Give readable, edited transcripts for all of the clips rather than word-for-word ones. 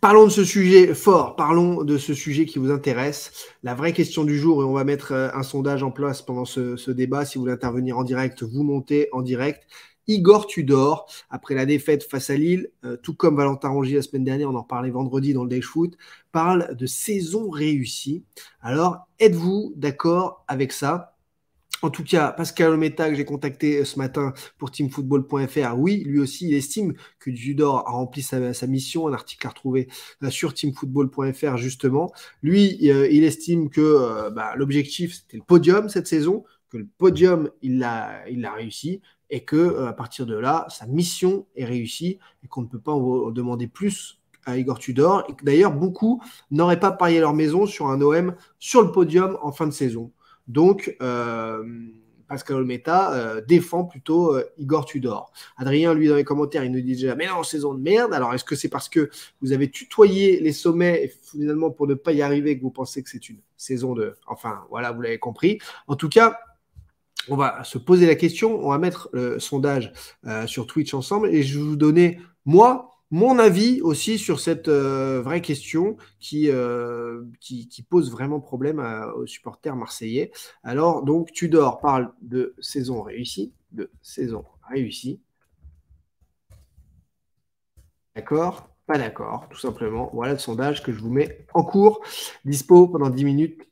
Parlons de ce sujet fort, parlons de ce sujet qui vous intéresse, la vraie question du jour, et on va mettre un sondage en place pendant ce débat. Si vous voulez intervenir en direct, vous montez en direct. Igor Tudor, après la défaite face à Lille, tout comme Valentin Rongier la semaine dernière, on en parlait vendredi dans le Day Foot, parle de saison réussie. Alors, êtes-vous d'accord avec ça? En tout cas, Pascal Olmeta, que j'ai contacté ce matin pour teamfootball.fr, oui, lui aussi, il estime que Tudor a rempli sa mission, un article à retrouver sur teamfootball.fr justement. Lui, il estime que l'objectif, c'était le podium cette saison, que le podium, il l'a réussi, et que à partir de là, sa mission est réussie, et qu'on ne peut pas en demander plus à Igor Tudor, et que d'ailleurs, beaucoup n'auraient pas parié leur maison sur un OM sur le podium en fin de saison. Donc, Pascal Olmeta défend plutôt Igor Tudor. Adrien, lui, dans les commentaires, il nous dit déjà « Mais non, saison de merde !» Alors, est-ce que c'est parce que vous avez tutoyé les sommets et finalement, pour ne pas y arriver, que vous pensez que c'est une saison de... Enfin, voilà, vous l'avez compris. En tout cas, on va se poser la question, on va mettre le sondage sur Twitch ensemble et je vais vous donner, moi, mon avis aussi sur cette vraie question qui pose vraiment problème aux supporters marseillais. Alors, donc, Tudor parle de saison réussie, D'accord? Pas d'accord, tout simplement. Voilà le sondage que je vous mets en cours, dispo pendant 10 minutes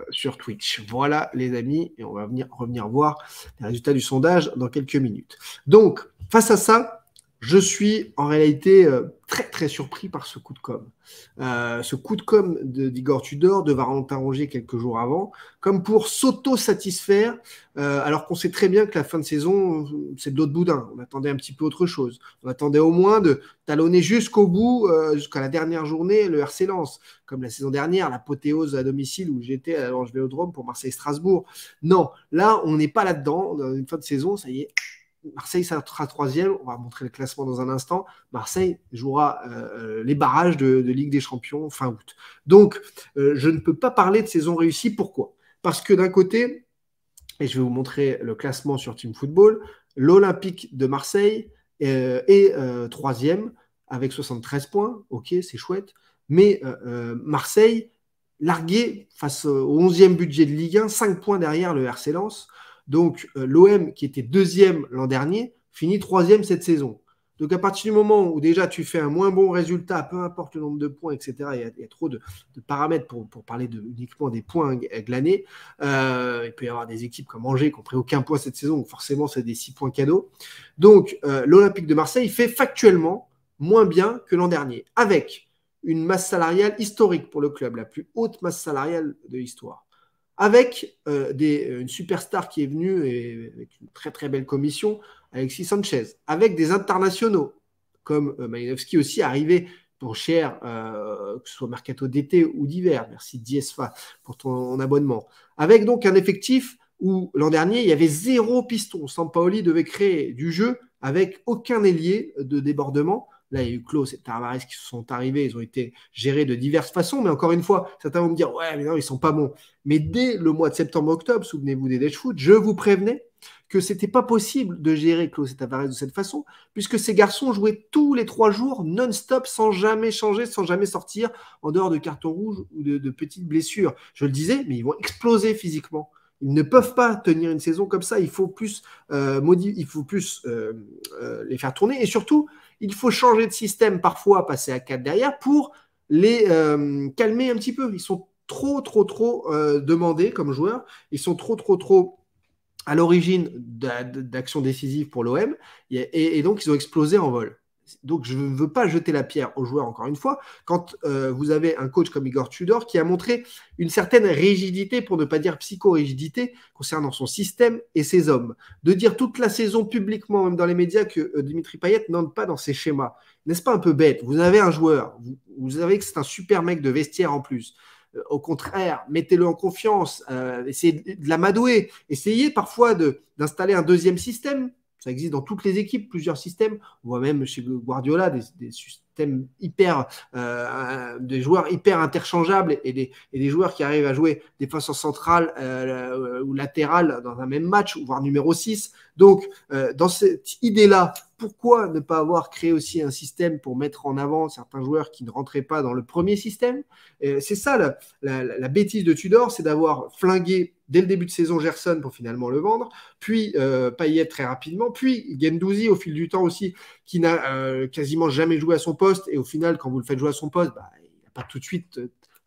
sur Twitch. Voilà les amis, et on va revenir voir les résultats du sondage dans quelques minutes. Donc, face à ça, je suis en réalité très très surpris par ce coup de com'. Ce coup de com' d'Igor Tudor, de Valentin Rongier quelques jours avant, comme pour s'auto-satisfaire, alors qu'on sait très bien que la fin de saison, c'est de l'autre boudin. On attendait un petit peu autre chose. On attendait au moins de talonner jusqu'au bout, jusqu'à la dernière journée, le RC Lens, comme la saison dernière, l'apothéose à domicile où j'étais à l'Orange Vélodrome pour Marseille-Strasbourg. Non, là, on n'est pas là-dedans. Dans une fin de saison, ça y est, Marseille sera troisième, on va montrer le classement dans un instant. Marseille jouera les barrages de Ligue des Champions fin août. Donc, je ne peux pas parler de saison réussie. Pourquoi? Parce que d'un côté, et je vais vous montrer le classement sur Team Football, l'Olympique de Marseille est troisième avec 73 points. Ok, c'est chouette. Mais Marseille, largué face au 11e budget de Ligue 1, 5 points derrière le RC Lens. Donc, l'OM, qui était deuxième l'an dernier, finit troisième cette saison. Donc, à partir du moment où déjà tu fais un moins bon résultat, peu importe le nombre de points, etc., il y a trop de paramètres pour parler uniquement des points glanés. Il peut y avoir des équipes comme Angers qui n'ont pris aucun point cette saison, donc forcément, c'est des 6 points cadeaux. Donc, l'Olympique de Marseille fait factuellement moins bien que l'an dernier, avec une masse salariale historique pour le club, la plus haute masse salariale de l'histoire, avec une superstar qui est venue et avec une très très belle commission, Alexis Sanchez, avec des internationaux comme Malinowski aussi arrivé pour cher, que ce soit mercato d'été ou d'hiver. Merci Diesfa pour ton abonnement. Avec donc un effectif où l'an dernier, il y avait 0 piston. Sampaoli devait créer du jeu avec aucun ailier de débordement. Là, il y a eu Klose et Tavares qui sont arrivés, ils ont été gérés de diverses façons, mais encore une fois, certains vont me dire « Ouais, mais non, ils sont pas bons ». Mais dès le mois de septembre-octobre, souvenez-vous des Dutch Foot, je vous prévenais que c'était pas possible de gérer Klose et Tavares de cette façon, puisque ces garçons jouaient tous les 3 jours, non-stop, sans jamais changer, sans jamais sortir, en dehors de cartons rouges ou de petites blessures. Je le disais, mais ils vont exploser physiquement. Ils ne peuvent pas tenir une saison comme ça. Il faut plus, les faire tourner. Et surtout, il faut changer de système parfois, passer à 4 derrière pour les calmer un petit peu. Ils sont trop demandés comme joueurs. Ils sont trop à l'origine d'actions décisives pour l'OM. Et donc, ils ont explosé en vol. Donc, je ne veux pas jeter la pierre aux joueurs, encore une fois, quand vous avez un coach comme Igor Tudor qui a montré une certaine rigidité, pour ne pas dire psycho-rigidité, concernant son système et ses hommes. De dire toute la saison publiquement, même dans les médias, que Dimitri Payet n'entre pas dans ses schémas. N'est-ce pas un peu bête? Vous avez un joueur, vous savez que c'est un super mec de vestiaire en plus. Au contraire, mettez-le en confiance, essayez de l'amadouer, essayez parfois d'installer un deuxième système. Ça existe dans toutes les équipes, plusieurs systèmes. On voit même chez Guardiola des systèmes des joueurs hyper interchangeables et des joueurs qui arrivent à jouer défenseur central ou latéral dans un même match, voire numéro 6. Donc, dans cette idée-là, pourquoi ne pas avoir créé aussi un système pour mettre en avant certains joueurs qui ne rentraient pas dans le premier système? C'est ça la bêtise de Tudor, c'est d'avoir flingué dès le début de saison Gerson pour finalement le vendre, puis Payet très rapidement, puis Guendouzi au fil du temps aussi, qui n'a quasiment jamais joué à son poste, et au final, quand vous le faites jouer à son poste, il n'a pas tout de suite...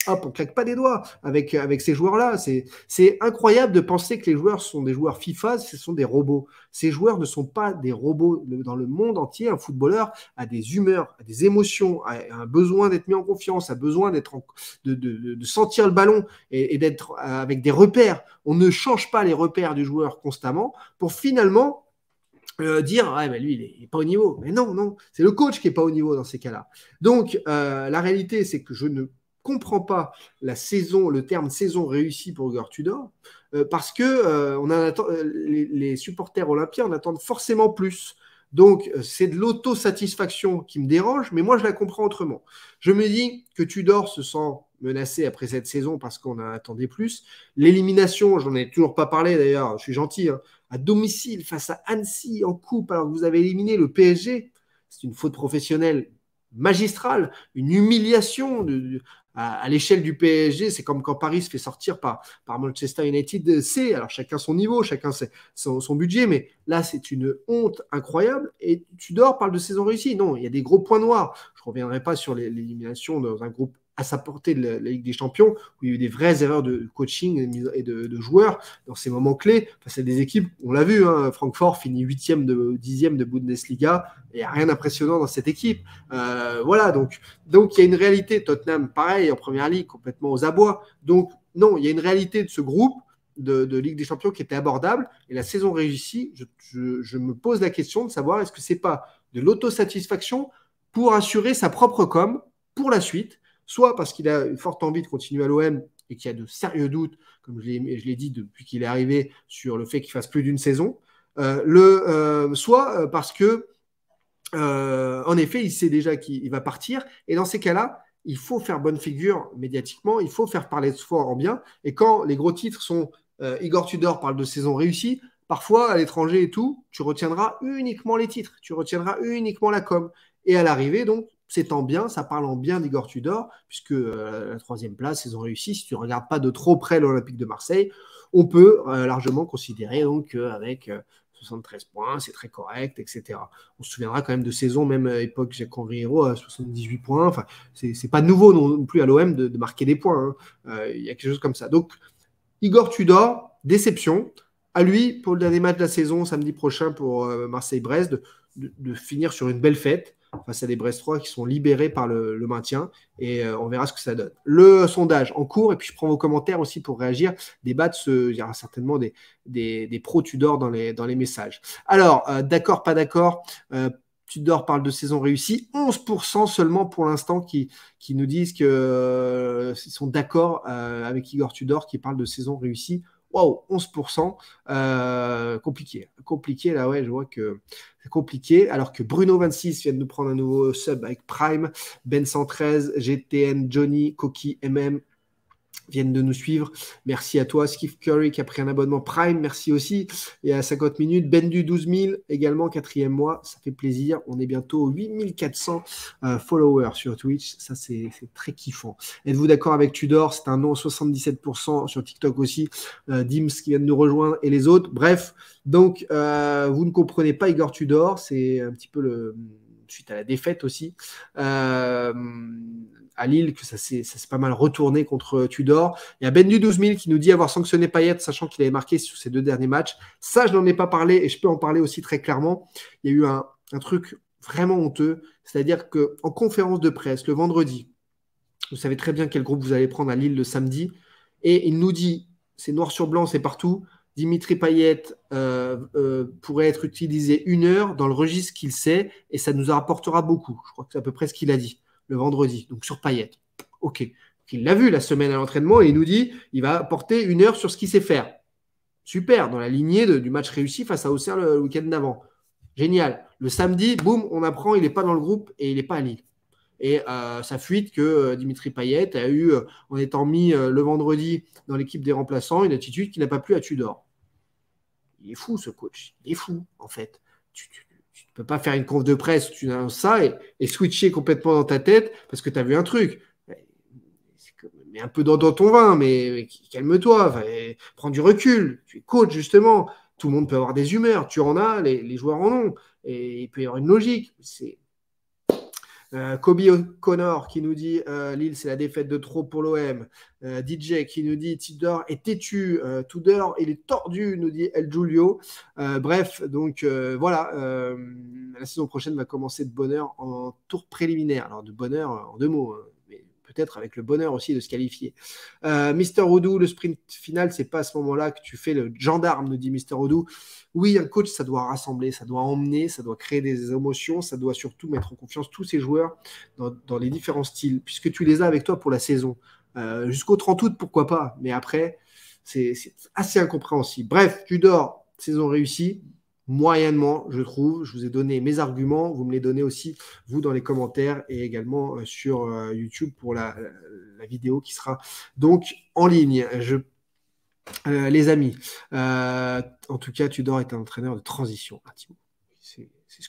hop, on claque pas des doigts avec ces joueurs-là. C'est incroyable de penser que les joueurs sont des joueurs FIFA, ce sont des robots. Ces joueurs ne sont pas des robots. Dans le monde entier, un footballeur a des humeurs, a des émotions, a un besoin d'être mis en confiance, a besoin de sentir le ballon et d'être avec des repères. On ne change pas les repères du joueur constamment pour finalement dire ouais, lui il est pas au niveau. Mais non, non, c'est le coach qui est pas au niveau dans ces cas-là. Donc la réalité, c'est que je ne comprends pas le terme saison réussie pour Igor Tudor, parce que les supporters olympiens en attendent forcément plus. Donc, c'est de l'autosatisfaction qui me dérange, mais moi, je la comprends autrement. Je me dis que Tudor se sent menacé après cette saison parce qu'on en attendait plus. L'élimination, j'en ai toujours pas parlé d'ailleurs, je suis gentil, hein, à domicile face à Annecy en coupe, alors que vous avez éliminé le PSG, c'est une faute professionnelle magistrale, une humiliation à l'échelle du PSG. C'est comme quand Paris se fait sortir par Manchester United C. Alors chacun son niveau, chacun son budget, mais là c'est une honte incroyable. Et Tudor parle de saison réussie. Non, il y a des gros points noirs. Je ne reviendrai pas sur l'élimination dans un groupe à sa portée de la Ligue des Champions, où il y a eu des vraies erreurs de coaching et de joueurs dans ces moments clés. Enfin, c'est des équipes, on l'a vu, hein, Francfort finit 8e de 10e de Bundesliga, et il n'y a rien d'impressionnant dans cette équipe. Voilà, donc il y a une réalité. Tottenham, pareil, en première ligue, complètement aux abois. Donc, non, il y a une réalité de ce groupe de Ligue des Champions qui était abordable, et la saison réussie, je me pose la question de savoir est-ce que c'est pas de l'autosatisfaction pour assurer sa propre com pour la suite, soit parce qu'il a une forte envie de continuer à l'OM et qu'il y a de sérieux doutes, comme je l'ai dit depuis qu'il est arrivé, sur le fait qu'il fasse plus d'une saison, soit parce que, en effet, il sait déjà qu'il va partir, et dans ces cas-là, il faut faire bonne figure médiatiquement, il faut faire parler de soi en bien, et quand les gros titres sont Igor Tudor parle de saison réussie, parfois à l'étranger et tout, tu retiendras uniquement les titres, tu retiendras uniquement la com, et à l'arrivée, donc, c'est en bien, ça parle en bien d'Igor Tudor, puisque la troisième place, ils ont réussi. Si tu ne regardes pas de trop près l'Olympique de Marseille, on peut largement considérer donc avec 73 points, c'est très correct, etc. On se souviendra quand même de saison, même époque Jacques-Henri Hérault, à 78 points. Enfin, c'est pas nouveau non plus à l'OM de marquer des points. Hein. Il y a quelque chose comme ça. Donc, Igor Tudor, déception. À lui, pour le dernier match de la saison, samedi prochain pour Marseille-Brest, de finir sur une belle fête face à des Brestois qui sont libérés par le maintien, et on verra ce que ça donne. Le sondage en cours, et puis je prends vos commentaires aussi pour réagir, débattre, il y aura certainement des pros Tudor dans les messages. Alors, d'accord, pas d'accord, Tudor parle de saison réussie, 11% seulement pour l'instant qui nous disent qu'ils sont d'accord avec Igor Tudor qui parle de saison réussie. Waouh, 11%. Compliqué, là, ouais, je vois que c'est compliqué. Alors que Bruno26 vient de nous prendre un nouveau sub avec Prime, Ben113, GTN, Johnny, Coqui, MM viennent de nous suivre. Merci à toi, Skiff Curry qui a pris un abonnement Prime, merci aussi. Et à 50 minutes, Bendu 12 000 également, 4e mois, ça fait plaisir. On est bientôt 8400 followers sur Twitch, ça c'est très kiffant. Êtes-vous d'accord avec Tudor? C'est un non, 77% sur TikTok aussi. Dims qui vient de nous rejoindre et les autres. Bref, donc vous ne comprenez pas Igor Tudor, c'est un petit peu suite à la défaite aussi. À Lille, que ça s'est pas mal retourné contre Tudor. Il y a Bendu 12 000 qui nous dit avoir sanctionné Payet, sachant qu'il avait marqué sur ses 2 derniers matchs. Ça, je n'en ai pas parlé et je peux en parler aussi très clairement. Il y a eu un truc vraiment honteux, c'est-à-dire qu'en conférence de presse, le vendredi, vous savez très bien quel groupe vous allez prendre à Lille le samedi, et il nous dit, c'est noir sur blanc, c'est partout, Dimitri Payet pourrait être utilisé 1 heure dans le registre qu'il sait, et ça nous rapportera beaucoup. Je crois que c'est à peu près ce qu'il a dit le vendredi, donc sur Payet. Ok. Il l'a vu la semaine à l'entraînement et il nous dit il va apporter 1 heure sur ce qu'il sait faire. Super, dans la lignée du match réussi face à Auxerre le week-end d'avant. Génial. Le samedi, boum, on apprend, il n'est pas dans le groupe et il n'est pas à Lille. Et ça fuite que Dimitri Payet a eu, en étant mis le vendredi dans l'équipe des remplaçants, une attitude qui n'a pas plu à Tudor. Il est fou ce coach, il est fou en fait. Tu ne peux pas faire une conf de presse où tu annonces ça et switcher complètement dans ta tête parce que tu as vu un truc. Mais un peu dans ton vin, mais calme-toi, enfin, prends du recul. Tu es coach, justement. Tout le monde peut avoir des humeurs. Tu en as, les joueurs en ont. Et il peut y avoir une logique. C'est Kobe O'Connor qui nous dit Lille, c'est la défaite de trop pour l'OM. DJ qui nous dit Tudor est têtu. Tudor, il est tordu, nous dit El Giulio. Bref, donc voilà. La saison prochaine va commencer de bonne heure en tour préliminaire. Alors, de bonne heure en 2 mots. Mais peut-être avec le bonheur aussi de se qualifier. Mister Oudou, le sprint final, c'est pas à ce moment-là que tu fais le gendarme, nous dit Mister Oudou. Oui, un coach, ça doit rassembler, ça doit emmener, ça doit créer des émotions, ça doit surtout mettre en confiance tous ces joueurs dans les différents styles, puisque tu les as avec toi pour la saison. Jusqu'au 30 août, pourquoi pas, mais après, c'est assez incompréhensible. Bref, Tudor, saison réussie, moyennement, je trouve. Je vous ai donné mes arguments, vous me les donnez aussi, vous, dans les commentaires et également sur YouTube pour la vidéo qui sera donc en ligne. Les amis, en tout cas, Tudor est un entraîneur de transition. C'est ce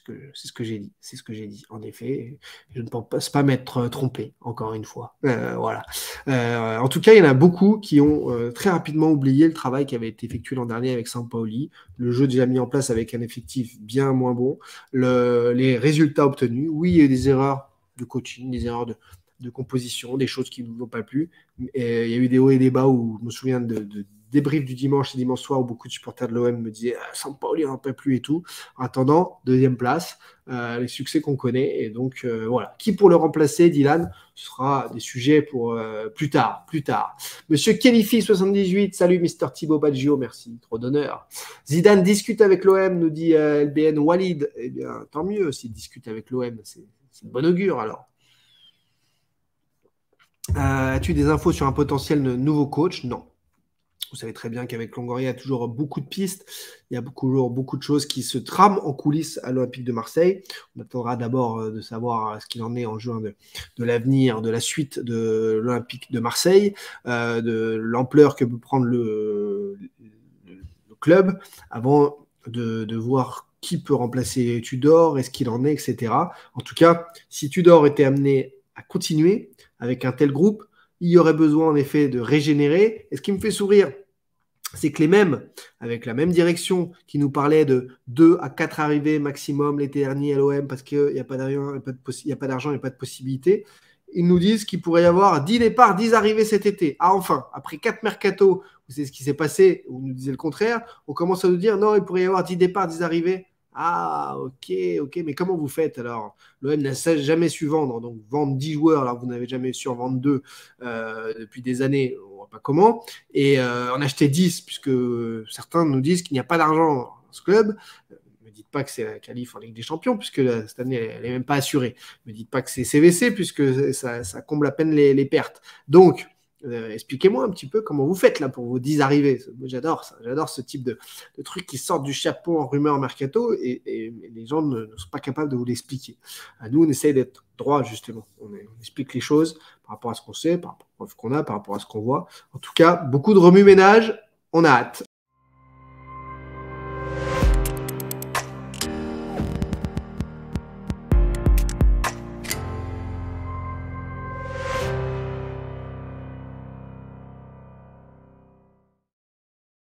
que j'ai dit. C'est ce que j'ai dit. En effet, je ne pense pas m'être trompé, encore une fois. Voilà. En tout cas, il y en a beaucoup qui ont très rapidement oublié le travail qui avait été effectué l'an dernier avec Sampaoli, le jeu déjà mis en place avec un effectif bien moins bon, les résultats obtenus. Oui, il y a eu des erreurs de coaching, des erreurs de composition, des choses qui ne nous ont pas plu. Et il y a eu des hauts et des bas où je me souviens de débrief du dimanche soir où beaucoup de supporters de l'OM me disaient Sampaoli, on n'en peut plus et tout. En attendant, 2e place, les succès qu'on connaît. Et donc, voilà. Qui pour le remplacer, Dylan? Ce sera des sujets pour plus tard. Monsieur Kellyfi78, salut Mister Thibaut Baggio, merci, trop d'honneur. Zidane discute avec l'OM, nous dit LBN Walid. Eh bien, tant mieux s'il discute avec l'OM, c'est de bon augure alors. As-tu des infos sur un potentiel nouveau coach? Non. Vous savez très bien qu'avec Longoria, il y a toujours beaucoup de pistes. Il y a beaucoup de choses qui se trament en coulisses à l'Olympique de Marseille. On attendra d'abord de savoir ce qu'il en est en juin de l'avenir, de la suite de l'Olympique de Marseille, de l'ampleur que peut prendre le club, avant de voir qui peut remplacer Tudor, est-ce qu'il en est, etc. En tout cas, si Tudor était amené à continuer avec un tel groupe, il y aurait besoin en effet de régénérer. Et ce qui me fait sourire, c'est que les mêmes, avec la même direction, qui nous parlaient de 2 à 4 arrivées maximum l'été dernier à l'OM parce qu'il n'y a pas d'argent, il n'y a pas de possibilité, ils nous disent qu'il pourrait y avoir 10 départs, 10 arrivées cet été. Ah enfin, après 4 mercato, vous savez ce qui s'est passé, on nous disait le contraire, on commence à nous dire non, il pourrait y avoir 10 départs, 10 arrivées. Ah, ok, mais comment vous faites alors? L'OM n'a jamais su vendre, donc vendre 10 joueurs alors que vous n'avez jamais su en vendre 2 depuis des années, on ne voit pas comment, et en acheter 10, puisque certains nous disent qu'il n'y a pas d'argent dans ce club. Ne me dites pas que c'est la qualif en Ligue des Champions, puisque cette année, elle n'est même pas assurée. Ne me dites pas que c'est CVC, puisque ça comble à peine les pertes. Donc, expliquez-moi un petit peu comment vous faites là pour vos 10 arrivées. J'adore ça, j'adore ce type de trucs qui sortent du chapeau en rumeur mercato et les gens ne sont pas capables de vous l'expliquer. Nous, on essaie d'être droit justement. On explique les choses par rapport à ce qu'on sait, par rapport à ce qu'on a, par rapport à ce qu'on voit. En tout cas, beaucoup de remue-ménage. On a hâte.